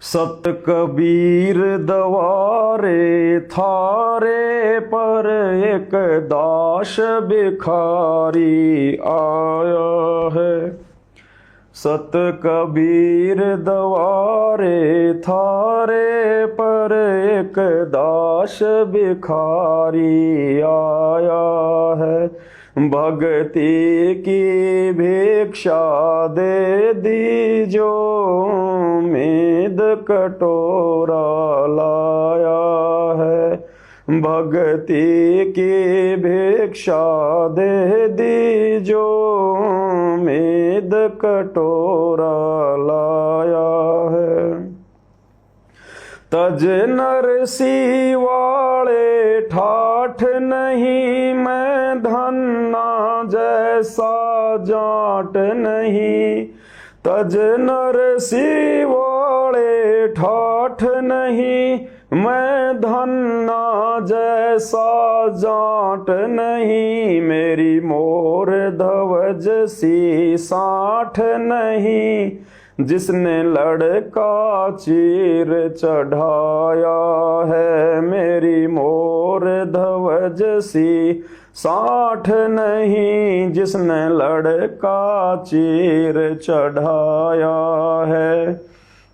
सत कबीर दवारे थारे पर एक दास भिखारी आया है। सत कबीर दवारे थारे पर एक दास भिखारी आया है। भक्ति की भिक्षा दे दीजो मेद कटोरा लाया है। भक्ति की भिक्षा दे दीजो मेद कटोरा लाया है। तज नरसी वाले ठाठ नहीं मैं धन्ना जैसा जाट नहीं। तज नरसी वाले ठाठ नहीं मैं धन्ना जैसा जाट नहीं। मेरी मोर धवज सी साठ नहीं जिसने लड़का चीर चढ़ाया है। मेरी मोर धवज सी साठ नहीं जिसने लड़का चीर चढ़ाया है।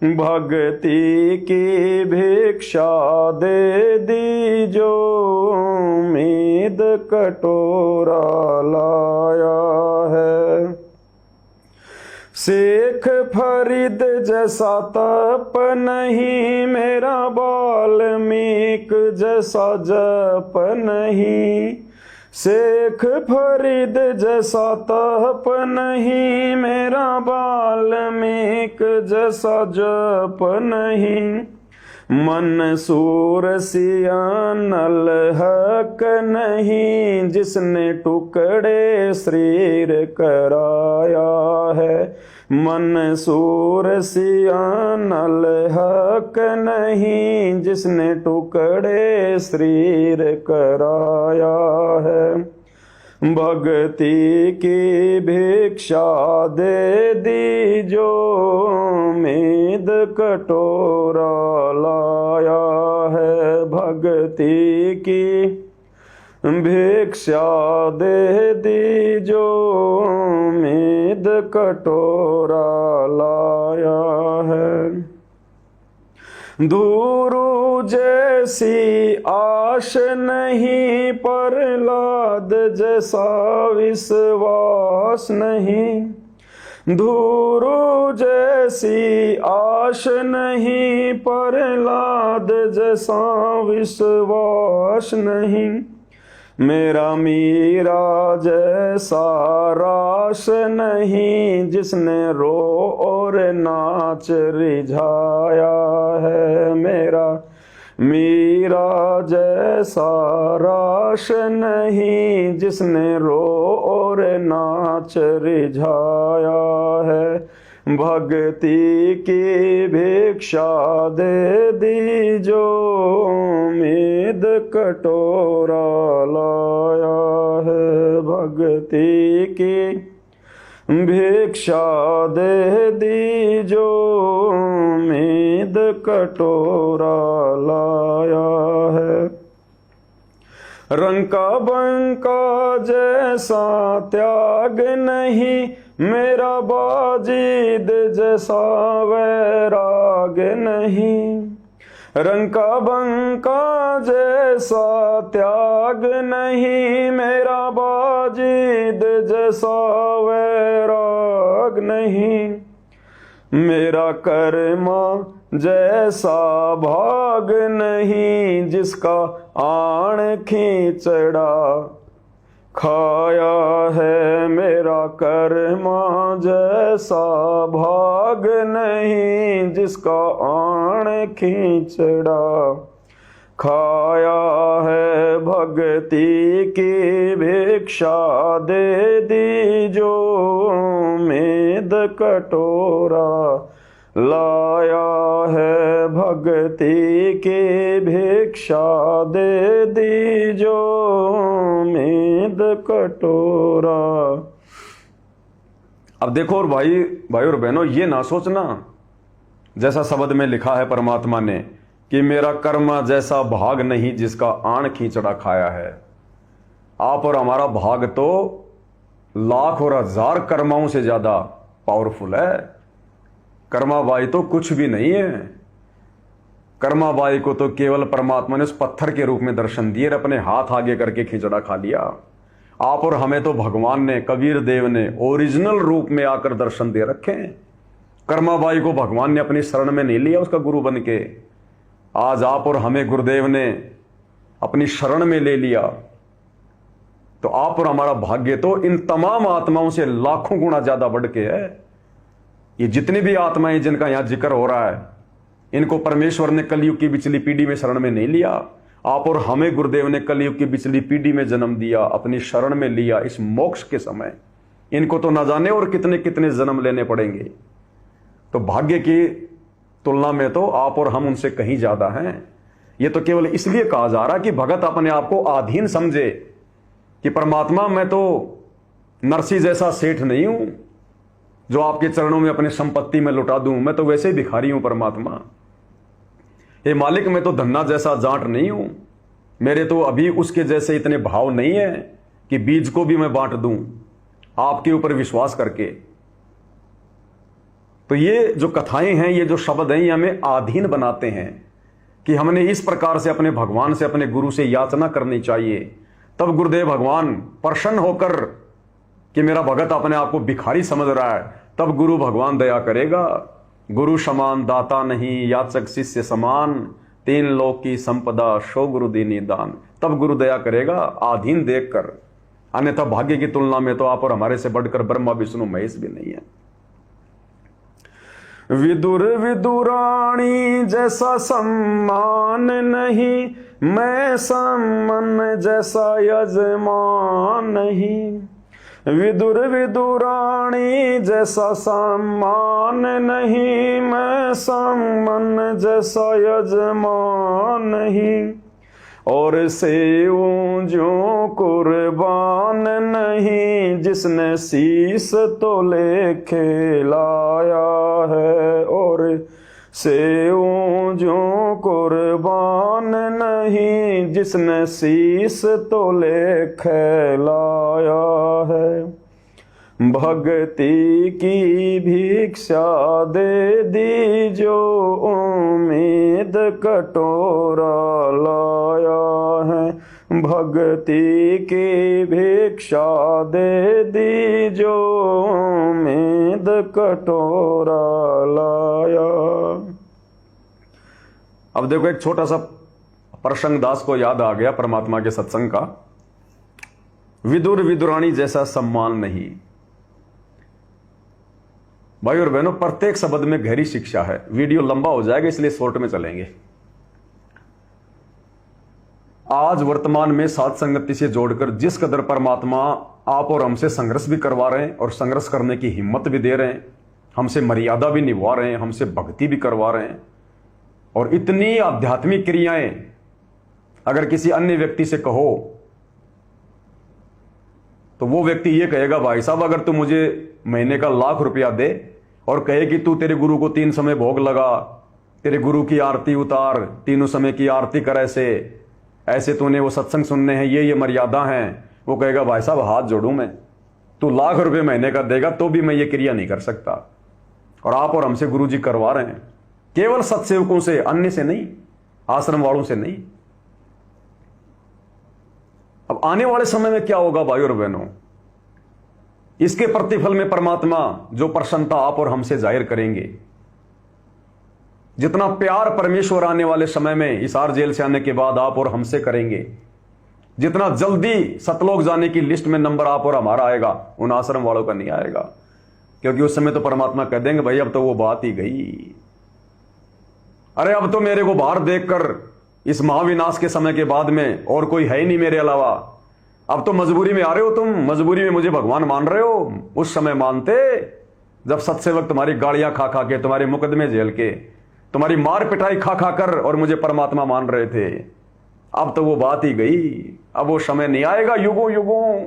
भक्ति की भिक्षा दे दीजो मेद कटोरा लाया है। शेख फरीद जैसा तप नहीं मेरा वाल्मीक जैसा जप नहीं। शेख फरीद जैसा तप नहीं मेरा वाल्मीक जैसा जप नहीं। मंसूर सियानल हक नहीं जिसने टुकड़े शरीर कराया है। मंसूर सियानल हक नहीं जिसने टुकड़े शरीर कराया है। भक्ति की भिक्षा दे दीजो मेद कटोरा लाया है। भक्ति की भिक्षा दे दीजो मेद कटोरा लाया है। दूरू जैसी आश नहीं प्रहलाद जैसा विश्वास नहीं। दूरू जैसी आश नहीं प्रहलाद जैसा विश्वास नहीं। मेरा मीरा जैसा रास नहीं जिसने रो और नाच रिझाया है। मेरा मीरा जैसा रास नहीं जिसने रो और नाच रिझाया है। भक्ति की भिक्षा दे दीजो मेद कटोरा लाया है। भक्ति की भिक्षा दे दीजो मेद कटोरा लाया है। रंका बंका जैसा त्याग नहीं मेरा बाजीद जैसा वैराग नहीं। रंका बंका जैसा त्याग नहीं मेरा बाजीद जैसा वैराग नहीं। मेरा कर्मा जैसा भाग नहीं जिसका आण खींचड़ा खाया है। मेरा कर्मा जैसा भाग नहीं जिसका आण खींचड़ा खाया है। भक्ति की भिक्षा दे दीजो मेद कटोरा लाया है। भक्ति की भिक्षा दे दीजो मेद कटोरा। अब देखो और भाई और बहनों, ये ना सोचना जैसा शब्द में लिखा है परमात्मा ने कि मेरा कर्म जैसा भाग नहीं जिसका आण खींचड़ा खाया है। आप और हमारा भाग तो लाख और हजार कर्माओं से ज्यादा पावरफुल है। कर्माबाई तो कुछ भी नहीं है। कर्माबाई को तो केवल परमात्मा ने उस पत्थर के रूप में दर्शन दिए, अपने हाथ आगे करके खिचड़ा खा लिया। आप और हमें तो भगवान ने, कबीर देव ने ओरिजिनल रूप में आकर दर्शन दे रखे हैं। कर्माबाई को भगवान ने अपनी शरण में नहीं लिया उसका गुरु बन के। आज आप और हमें गुरुदेव ने अपनी शरण में ले लिया। तो आप और हमारा भाग्य तो इन तमाम आत्माओं से लाखों गुना ज्यादा बढ़ के है। ये जितनी भी आत्माएं जिनका यहां जिक्र हो रहा है, इनको परमेश्वर ने कलयुग की पिछली पीढ़ी में शरण में नहीं लिया। आप और हमें गुरुदेव ने कलयुग की पिछली पीढ़ी में जन्म दिया, अपनी शरण में लिया इस मोक्ष के समय। इनको तो न जाने और कितने कितने जन्म लेने पड़ेंगे। तो भाग्य की तुलना में तो आप और हम उनसे कहीं ज्यादा हैं। यह तो केवल इसलिए कहा जा रहा कि भगत अपने आप को अधीन समझे कि परमात्मा मैं तो नरसी जैसा सेठ नहीं हूं जो आपके चरणों में अपनी संपत्ति में लुटा दूं। मैं तो वैसे ही भिखारी हूं परमात्मा। हे मालिक मैं तो धन्ना जैसा जाट नहीं हूं। मेरे तो अभी उसके जैसे इतने भाव नहीं है कि बीज को भी मैं बांट दूं आपके ऊपर विश्वास करके। तो ये जो कथाएं हैं, ये जो शब्द हैं, ये हमें अधीन बनाते हैं कि हमने इस प्रकार से अपने भगवान से, अपने गुरु से याचना करनी चाहिए। तब गुरुदेव भगवान प्रसन्न होकर कि मेरा भगत अपने आप को भिखारी समझ रहा है, तब गुरु भगवान दया करेगा। गुरु समान दाता नहीं, याचक शिष्य समान, तीन लोक की संपदा शो गुरु दीनी दान। तब गुरु दया करेगा आधीन देखकर। अन्यथा भाग्य की तुलना में तो आप और हमारे से बढ़कर ब्रह्मा विष्णु महेश भी नहीं है। विदुर विदुराणी जैसा सम्मान नहीं, मैं सम्मान जैसा यजमान नहीं। विदुर विदुराणी जैसा सम्मान नहीं, मैं सम्मान जैसा यजमान नहीं। और सेवूं जो कुर्बान नहीं, जिसने शीस तो लेके लाया है। और सेवूं जो कुर्बान नहीं, जिसने शीस तो लेके लाया है। भक्ति की भिक्षा दे दी जो उम्मीद कटोरा लाया है। भक्ति की भिक्षा दे दी जो उम्मीद कटोरा लाया। अब देखो एक छोटा सा प्रसंग दास को याद आ गया परमात्मा के सत्संग का। विदुर विदुरानी जैसा सम्मान नहीं। भाई और बहनों, प्रत्येक शब्द में गहरी शिक्षा है। वीडियो लंबा हो जाएगा इसलिए शॉर्ट में चलेंगे। आज वर्तमान में साथ संगति से जोड़कर जिस कदर परमात्मा आप और हमसे संघर्ष भी करवा रहे हैं और संघर्ष करने की हिम्मत भी दे रहे हैं, हमसे मर्यादा भी निभा रहे हैं, हमसे भक्ति भी करवा रहे हैं, और इतनी आध्यात्मिक क्रियाएं अगर किसी अन्य व्यक्ति से कहो तो वो व्यक्ति ये कहेगा, भाई साहब अगर तू मुझे महीने का ₹1,00,000 दे और कहे कि तू तेरे गुरु को 3 समय भोग लगा, तेरे गुरु की आरती उतार, तीनों समय की आरती कर, ऐसे तूने वो सत्संग सुनने हैं, ये मर्यादा हैं, वो कहेगा भाई साहब हाथ जोड़ूं मैं, तू ₹1,00,000 महीने का देगा तो भी मैं ये क्रिया नहीं कर सकता। और आप और हमसे गुरु जी करवा रहे हैं, केवल सत्सेवकों से, अन्य से नहीं, आश्रम वालों से नहीं। अब आने वाले समय में क्या होगा भाई और बहनों, इसके प्रतिफल में परमात्मा जो प्रसन्नता आप और हमसे जाहिर करेंगे, जितना प्यार परमेश्वर आने वाले समय में हिसार जेल से आने के बाद आप और हमसे करेंगे, जितना जल्दी सतलोक जाने की लिस्ट में नंबर आप और हमारा आएगा, उन आश्रम वालों का नहीं आएगा। क्योंकि उस समय तो परमात्मा कह देंगे भाई अब तो वो बात ही गई, अरे अब तो मेरे को बाहर देखकर इस महाविनाश के समय के बाद में और कोई है ही नहीं मेरे अलावा। अब तो मजबूरी में आ रहे हो, तुम मजबूरी में मुझे भगवान मान रहे हो। उस समय मानते जब सत्सेवक तुम्हारी गाड़ियां खा खा के, तुम्हारे मुकदमे झेल के, तुम्हारी मार पिटाई खा खा कर और मुझे परमात्मा मान रहे थे। अब तो वो बात ही गई, अब वो समय नहीं आएगा युगों युगों।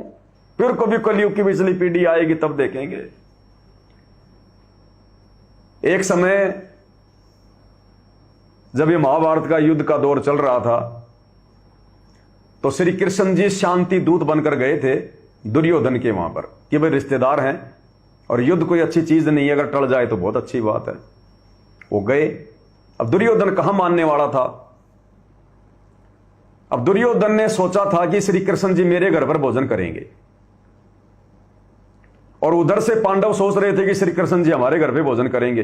फिर कभी कलयुग की पिछली पीढ़ी आएगी तब देखेंगे। एक समय जब ये महाभारत का युद्ध का दौर चल रहा था तो श्री कृष्ण जी शांति दूत बनकर गए थे दुर्योधन के वहां पर कि भाई रिश्तेदार हैं और युद्ध कोई अच्छी चीज नहीं है, अगर टल जाए तो बहुत अच्छी बात है। वो गए। अब दुर्योधन कहां मानने वाला था। अब दुर्योधन ने सोचा था कि श्री कृष्ण जी मेरे घर पर भोजन करेंगे, और उधर से पांडव सोच रहे थे कि श्री कृष्ण जी हमारे घर पे भोजन करेंगे,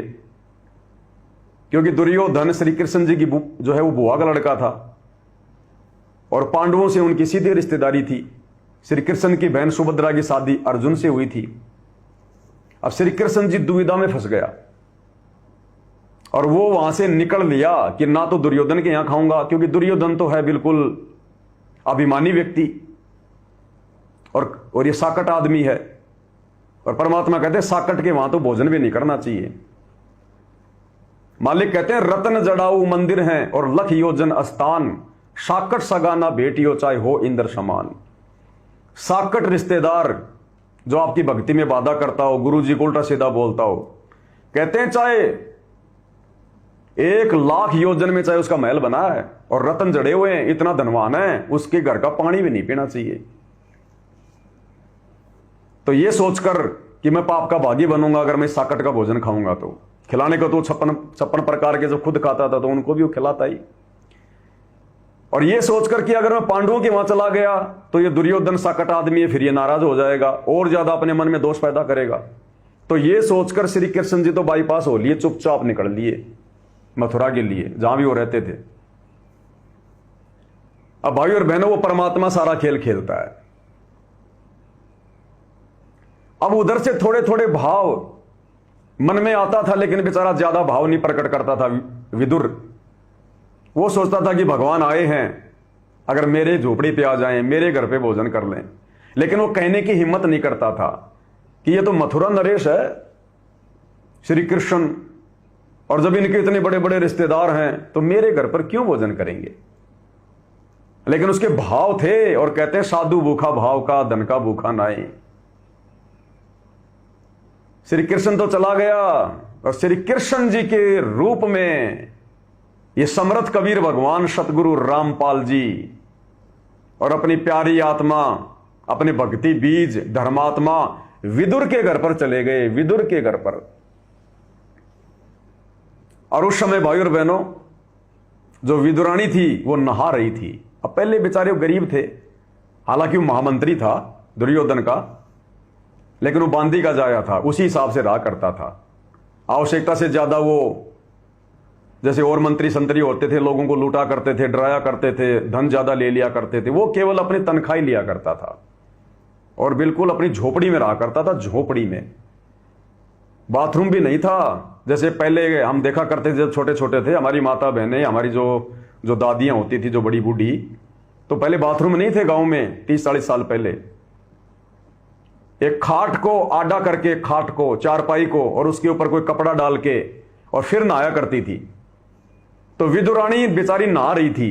क्योंकि दुर्योधन श्री कृष्ण जी की जो है वो बुआ का लड़का था और पांडवों से उनकी सीधी रिश्तेदारी थी। श्री कृष्ण की बहन सुभद्रा की शादी अर्जुन से हुई थी। अब श्री कृष्ण जी दुविधा में फंस गया और वो वहां से निकल लिया कि ना तो दुर्योधन के यहां खाऊंगा, क्योंकि दुर्योधन तो है बिल्कुल अभिमानी व्यक्ति और ये साकट आदमी है, और परमात्मा कहते हैं साकट के वहां तो भोजन भी नहीं करना चाहिए। मालिक कहते हैं रत्न जड़ाऊ मंदिर हैं और लख योजन स्थान, साकट सगाना बेटियो चाहे हो इंद्र समान। साकट रिश्तेदार जो आपकी भक्ति में बाधा करता हो, गुरु जी को उल्टा सीधा बोलता हो, कहते हैं चाहे 1,00,000 योजन में चाहे उसका महल बना है और रत्न जड़े हुए हैं, इतना धनवान है, उसके घर का पानी भी नहीं पीना चाहिए। तो ये सोचकर कि मैं पाप का भागी बनूंगा अगर मैं साकट का भोजन खाऊंगा, तो खिलाने को तो 56 प्रकार के जो खुद खाता था तो उनको भी वो खिलाता ही। और ये सोचकर कि अगर मैं पांडवों के वहां चला गया तो ये दुर्योधन साकट आदमी है, फिर ये नाराज हो जाएगा और ज्यादा अपने मन में दोष पैदा करेगा। तो ये सोचकर श्री कृष्ण जी तो बाईपास हो लिए, चुपचाप निकल लिए मथुरा के लिए जहां भी वो रहते थे। अब भाई और बहनों, वो परमात्मा सारा खेल खेलता है। अब उधर से थोड़े थोड़े भाव मन में आता था, लेकिन बेचारा ज्यादा भाव नहीं प्रकट करता था विदुर। वो सोचता था कि भगवान आए हैं, अगर मेरे झोपड़ी पे आ जाएं, मेरे घर पे भोजन कर लें, लेकिन वो कहने की हिम्मत नहीं करता था कि ये तो मथुरा नरेश है श्री कृष्ण, और जब इनके इतने बड़े बड़े रिश्तेदार हैं तो मेरे घर पर क्यों भोजन करेंगे। लेकिन उसके भाव थे, और कहते हैं साधु भूखा भाव का, धन का भूखा नाई। श्री कृष्ण तो चला गया और श्री कृष्ण जी के रूप में ये समर्थ कबीर भगवान सतगुरु रामपाल जी और अपनी प्यारी आत्मा, अपने भक्ति बीज धर्मात्मा विदुर के घर पर चले गए, विदुर के घर पर। और उस समय भाई और बहनों, जो विदुरानी थी वो नहा रही थी। अब पहले बेचारे वो गरीब थे, हालांकि वो महामंत्री था दुर्योधन का, लेकिन वो बांदी का जाया था, उसी हिसाब से रहा करता था। आवश्यकता से ज्यादा वो जैसे और मंत्री संतरी होते थे, लोगों को लूटा करते थे, डराया करते थे, धन ज्यादा ले लिया करते थे। वो केवल अपनी तनख्वाही लिया करता था और बिल्कुल अपनी झोपड़ी में रहा करता था। झोपड़ी में बाथरूम भी नहीं था, जैसे पहले हम देखा करते थे जब छोटे छोटे थे। हमारी माता बहनें, हमारी जो दादियां होती थी, जो बड़ी बूढ़ी, तो पहले बाथरूम नहीं थे गांव में 30-40 साल पहले। एक खाट को आडा करके, खाट को, चारपाई को, और उसके ऊपर कोई कपड़ा डाल के और फिर नहाया करती थी। तो विदुरानी बेचारी नहा रही थी।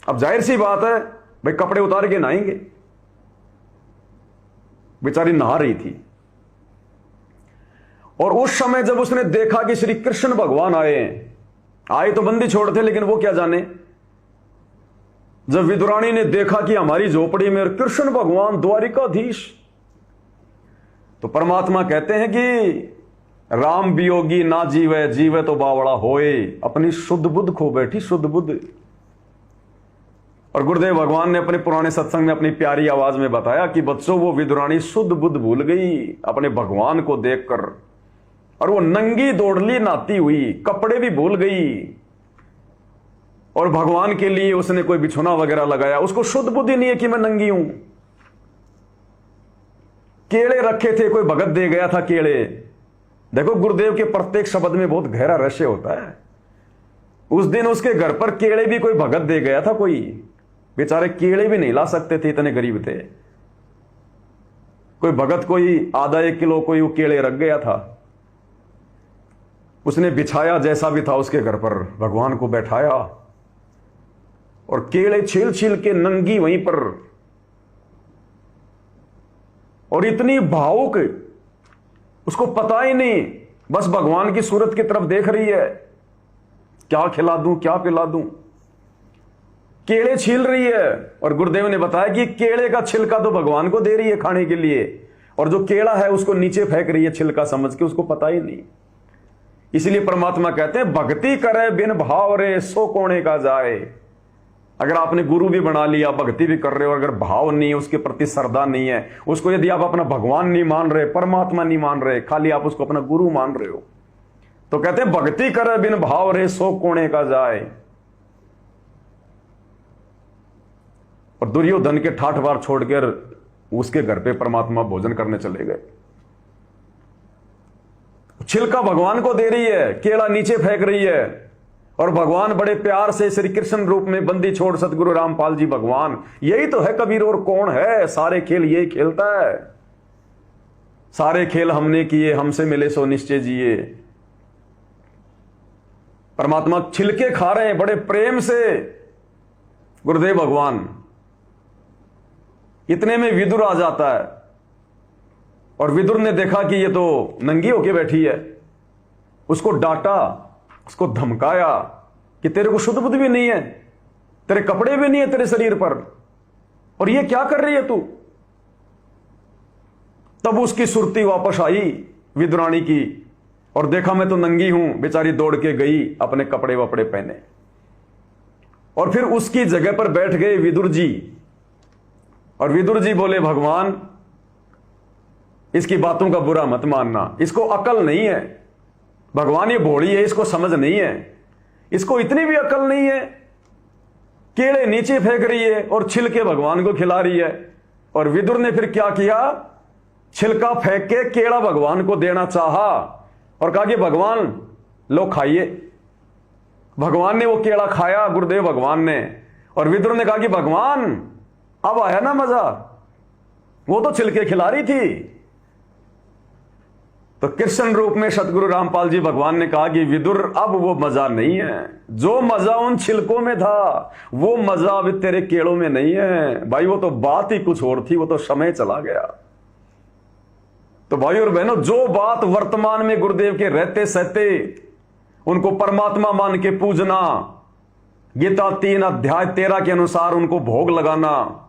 अब जाहिर सी बात है भाई, कपड़े उतार के नहाएंगे, बेचारी नहा रही थी। और उस समय जब उसने देखा कि श्री कृष्ण भगवान आए तो बंदी छोड़ते, लेकिन वो क्या जाने, जब विदुरानी ने देखा कि हमारी झोपड़ी में कृष्ण भगवान द्वारिकाधीश, तो परमात्मा कहते हैं कि राम वियोगी ना जीवे, जीवे तो बावड़ा होए, अपनी शुद्ध बुद्ध खो बैठी, शुद्ध बुद्ध। और गुरुदेव भगवान ने अपने पुराने सत्संग में अपनी प्यारी आवाज में बताया कि बच्चों, वो विदुरानी शुद्ध बुद्ध भूल गई अपने भगवान को देखकर, और वो नंगी दौड़ली नहाती हुई, कपड़े भी भूल गई, और भगवान के लिए उसने कोई बिछोना वगैरह लगाया। उसको शुद्ध बुद्धि नहीं है कि मैं नंगी हूं। केले रखे थे, कोई भगत दे गया था केले। देखो, गुरुदेव के प्रत्येक शब्द में बहुत गहरा रहस्य होता है। उस दिन उसके घर पर केले भी कोई भगत दे गया था। कोई बेचारे केले भी नहीं ला सकते थे, इतने गरीब थे। कोई भगत कोई आधा 1 किलो कोई वो केले रख गया था, उसने बिछाया जैसा भी था उसके घर पर, भगवान को बैठाया और केले छील छील के नंगी वहीं पर, और इतनी भावुक, उसको पता ही नहीं, बस भगवान की सूरत की तरफ देख रही है। क्या खिला दूं, क्या पिला दूं। केले छील रही है और गुरुदेव ने बताया कि केले का छिलका तो भगवान को दे रही है खाने के लिए, और जो केला है उसको नीचे फेंक रही है छिलका समझ के, उसको पता ही नहीं। इसलिए परमात्मा कहते हैं भक्ति करे बिन भाव रे सो कोणे का जाए। अगर आपने गुरु भी बना लिया, भक्ति भी कर रहे हो, अगर भाव नहीं है, उसके प्रति श्रद्धा नहीं है, उसको यदि आप अपना भगवान नहीं मान रहे, परमात्मा नहीं मान रहे, खाली आप उसको अपना गुरु मान रहे हो, तो कहते हैं भक्ति करे बिन भाव रे सो कोणे का जाए। और दुर्योधन के ठाठ बार छोड़कर उसके घर पे परमात्मा भोजन करने चले गए। छिलका भगवान को दे रही है, केला नीचे फेंक रही है, और भगवान बड़े प्यार से श्री कृष्ण रूप में बंदी छोड़ सतगुरु रामपाल जी भगवान, यही तो है कबीर, और कौन है। सारे खेल यही खेलता है। सारे खेल हमने किए, हमसे मिले सो निश्चय जिए। परमात्मा छिलके खा रहे हैं बड़े प्रेम से गुरुदेव भगवान। इतने में विदुर आ जाता है, और विदुर ने देखा कि ये तो नंगी होके बैठी है। उसको डांटा, उसको धमकाया कि तेरे को शुद्ध बुद्धि भी नहीं है, तेरे कपड़े भी नहीं है तेरे शरीर पर, और ये क्या कर रही है तू। तब उसकी सुरती वापस आई विदुरानी की, और देखा मैं तो नंगी हूं। बेचारी दौड़ के गई, अपने कपड़े वपड़े पहने, और फिर उसकी जगह पर बैठ गए विदुर जी। और विदुर जी बोले भगवान इसकी बातों का बुरा मत मानना, इसको अकल नहीं है। भगवान ये भोली है, इसको समझ नहीं है, इसको इतनी भी अकल नहीं है। केले नीचे फेंक रही है और छिलके भगवान को खिला रही है। और विदुर ने फिर क्या किया, छिलका फेंक के केला भगवान को देना चाहा, और कहा कि भगवान लो खाइए। भगवान ने वो केला खाया, गुरुदेव भगवान ने। और विदुर ने कहा कि भगवान अब आया ना मजा, वो तो छिलके खिला रही थी। तो कृष्ण रूप में सतगुरु रामपाल जी भगवान ने कहा कि विदुर अब वो मजा नहीं है, जो मजा उन छिलकों में था वो मजा अब तेरे केलों में नहीं है। भाई वो तो बात ही कुछ और थी, वो तो समय चला गया। तो भाई और बहनों, जो बात वर्तमान में गुरुदेव के रहते सहते उनको परमात्मा मान के पूजना, गीता 3 अध्याय 13 के अनुसार उनको भोग लगाना,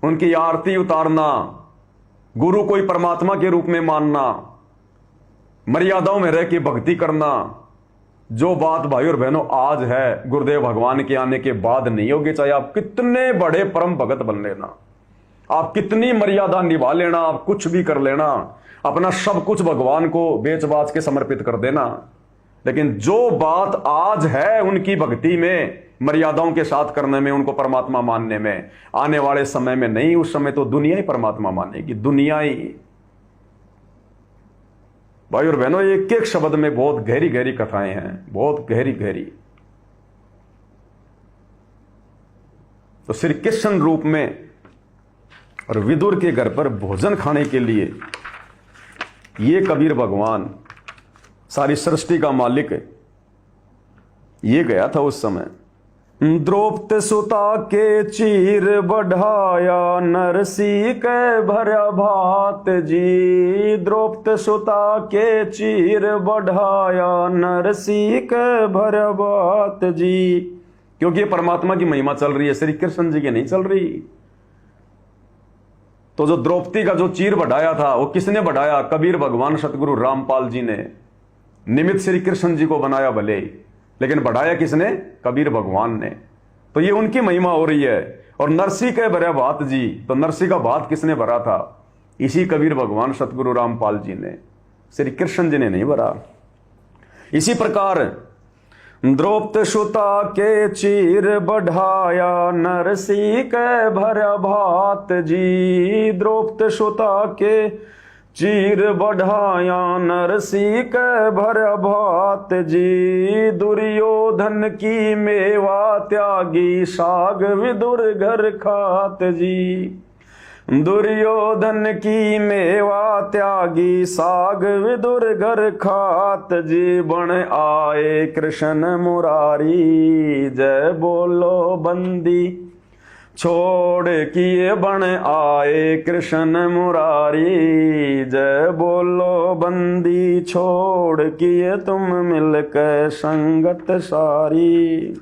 उनकी आरती उतारना, गुरु को ही परमात्मा के रूप में मानना, मर्यादाओं में रह के भक्ति करना, जो बात भाई और बहनों आज है गुरुदेव भगवान के आने के बाद नहीं होगी। चाहे आप कितने बड़े परम भगत बन लेना, आप कितनी मर्यादा निभा लेना, आप कुछ भी कर लेना, अपना सब कुछ भगवान को बेच बाच के समर्पित कर देना, लेकिन जो बात आज है उनकी भक्ति में, मर्यादाओं के साथ करने में, उनको परमात्मा मानने में, आने वाले समय में नहीं। उस समय तो दुनिया ही परमात्मा मानेगी, दुनिया ही। भाई और बहनों, एक एक शब्द में बहुत गहरी गहरी कथाएं हैं, बहुत गहरी गहरी। तो श्री कृष्ण रूप में और विदुर के घर पर भोजन खाने के लिए ये कबीर भगवान, सारी सृष्टि का मालिक, ये गया था उस समय। द्रौपदी सुता के चीर बढ़ाया, नरसी के भरा भात जी। द्रौपदी सुता के चीर बढ़ाया, नरसी के भरा भात जी। क्योंकि परमात्मा की महिमा चल रही है, श्री कृष्ण जी की नहीं चल रही। तो जो द्रौपदी का जो चीर बढ़ाया था वो किसने बढ़ाया? कबीर भगवान सतगुरु रामपाल जी ने। निमित्त श्री कृष्ण जी को बनाया भले, लेकिन बढ़ाया किसने? कबीर भगवान ने। तो ये उनकी महिमा हो रही है। और नरसी के भरा भात जी, तो नरसी का भात किसने भरा था? इसी कबीर भगवान सतगुरु रामपाल जी ने, श्री कृष्ण जी ने नहीं भरा। इसी प्रकार द्रौपदी सुता के चीर बढ़ाया, नरसी के भरा भात जी। द्रौपदी सुता के चीर बढ़ाया, नरसी के भरा भात जी। दुर्योधन की मेवा त्यागी, साग विदुर घर खात जी। दुर्योधन की मेवा त्यागी, साग विदुर घर खात जी। बन आए कृष्ण मुरारी, जय बोलो बंदी छोड़ किए बन आए कृष्ण मुरारी, जय बोलो बंदी छोड़ किए तुम मिलकर संगत सारी।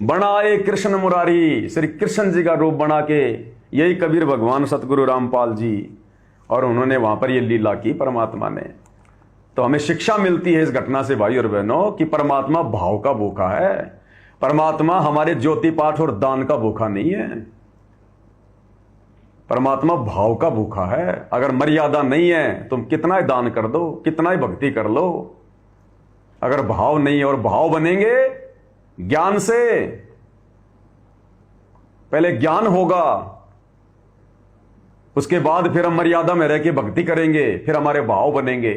बनाए कृष्ण मुरारी, श्री कृष्ण जी का रूप बना के, यही कबीर भगवान सतगुरु रामपाल जी, और उन्होंने वहां पर ये लीला की परमात्मा ने। तो हमें शिक्षा मिलती है इस घटना से भाई और बहनों कि परमात्मा भाव का भूखा है। परमात्मा हमारे ज्योति पाठ और दान का भूखा नहीं है, परमात्मा भाव का भूखा है। अगर मर्यादा नहीं है तुम कितना ही दान कर दो, कितना ही भक्ति कर लो, अगर भाव नहीं है, और भाव बनेंगे ज्ञान से। पहले ज्ञान होगा, उसके बाद फिर हम मर्यादा में रह के भक्ति करेंगे, फिर हमारे भाव बनेंगे,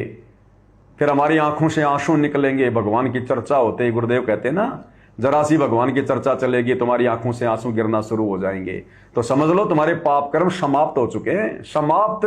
फिर हमारी आंखों से आंसू निकलेंगे। भगवान की चर्चा होते ही गुरुदेव कहते हैं ना, जरा सी भगवान की चर्चा चलेगी तुम्हारी आंखों से आंसू गिरना शुरू हो जाएंगे। तो समझ लो तुम्हारे पाप कर्म समाप्त हो चुके हैं, समाप्त।